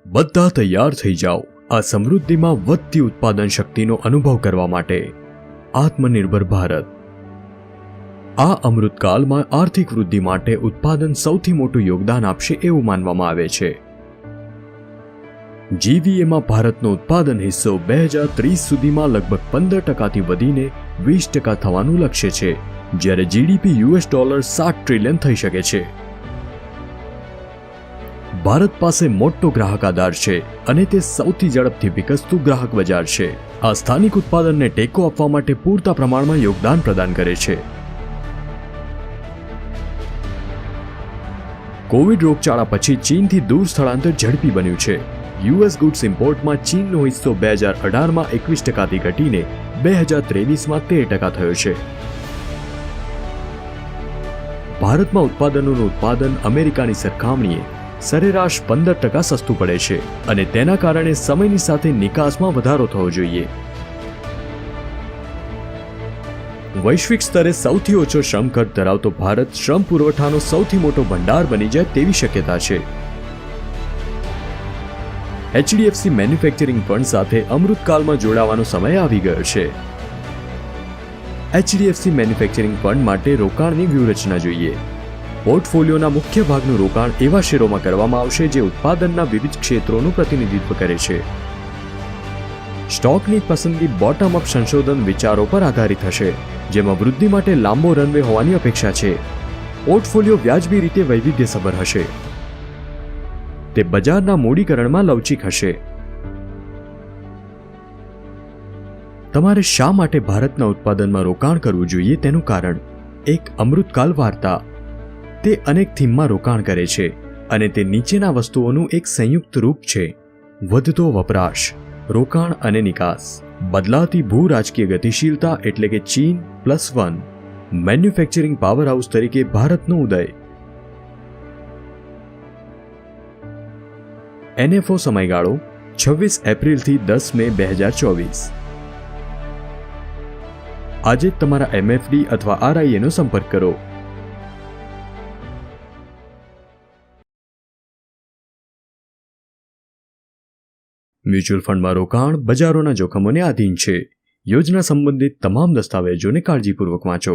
બધા તૈયાર થઈ જાઓ આ સમૃદ્ધિમાં વધતી ઉત્પાદન શક્તિનો અનુભવ કરવા માટે। આત્મનિર્ભર ભારત। આ અમૃતકાળમાં આર્થિક વૃદ્ધિ માટે ઉત્પાદન સૌથી મોટું યોગદાન આપશે એવું માનવામાં આવે છે। જીવીએમાં ભારતનો ઉત્પાદન હિસ્સો 2030 સુધીમાં લગભગ 15%થી વધીને 20% થવાનું લક્ષ્ય છે, જ્યારે જીડીપી $60 ટ્રિલિયન થઈ શકે છે। ભારત પાસે મોટો ગ્રાહક આધાર છે અને તે સૌથી ઝડપથી વિકસતું ગ્રાહક બજાર છે। આ સ્થાનિક ઉત્પાદનને ટેકો આપવા માટે પૂરતા પ્રમાણમાં યોગદાન પ્રદાન કરે છે। કોવિડ રોગચાળા પછી ચીનથી દૂર સ્થળાંતર ઝડપી બન્યું છે। યુએસ ગુડ્સ ઇમ્પોર્ટમાં ચીનનો હિસ્સો 2018માં 21%થી ઘટીને 2023માં 13% થયો છે। ભારતમાં ઉત્પાદનોનું ઉત્પાદન અમેરિકાની સરખામણીએ સરેરાશ 15% સસ્તું પડે છે અને તેના કારણે સમયની સાથે નિકાસમાં વધારો થવો જોઈએ। વૈશ્વિક સ્તરે સૌથી ઓછો શ્રમ ખર્ચ ધરાવતો ભારત શ્રમ પુરવઠાનો સૌથી મોટો ભંડાર બની જાય તેવી શક્યતા છે। એચડીએફસી મેન્યુફેક્ચરિંગ ફંડ સાથે અમૃતકાળમાં જોડાવાનો સમય આવી ગયો છે। એચડીએફસી મેન્યુફેક્ચરિંગ ફંડ માટે રોકાણની વ્યૂહરચના જોઈએ। પોર્ટફોલિયોના મુખ્ય ભાગનું રોકાણ એવા શેરોમાં કરવામાં આવશે જે ઉત્પાદનના વિવિધ ક્ષેત્રોનું પ્રતિનિધિત્વ કરે છે। સ્ટોકની પસંદગી બોટમ અપ સંશોધન વિચારો પર આધારિત હશે, જેમાં વૃદ્ધિ માટે લાંબો રનવે હોવાની અપેક્ષા છે। પોર્ટફોલિયો વ્યાજબી રીતે વૈવિધ્યસભર હશે। તે બજારના મૂડીકરણમાં લવચીક હશે। તમારે શા માટે ભારતના ઉત્પાદનમાં રોકાણ કરવું જોઈએ તેનું કારણ એક અમૃતકાળ વાર્તા। તે અનેક થીમમાં રોકાણ કરે છે અને તે નીચેના વસ્તુઓનું એક સંયુક્ત રૂપ છે: વધતો વપરાશ, રોકાણ અને નિકાસ, બદલાતી ભૂ રાજકીય ગતિશીલતા એટલે કે ચીન +1, મેન્યુફેક્ચરિંગ પાવર હાઉસ તરીકે ભારતનો ઉદય। એનએફઓ સમયગાળો 26 એપ્રિલથી 10 મે 2024। આજે જ તમારા એમએફડી અથવા આરઆઈએનો સંપર્ક કરો। મ્યુચ્યુઅલ ફંડમાં રોકાણ બજારોના જોખમોને આધીન છે। યોજના સંબંધિત તમામ દસ્તાવેજોને કાળજીપૂર્વક વાંચો।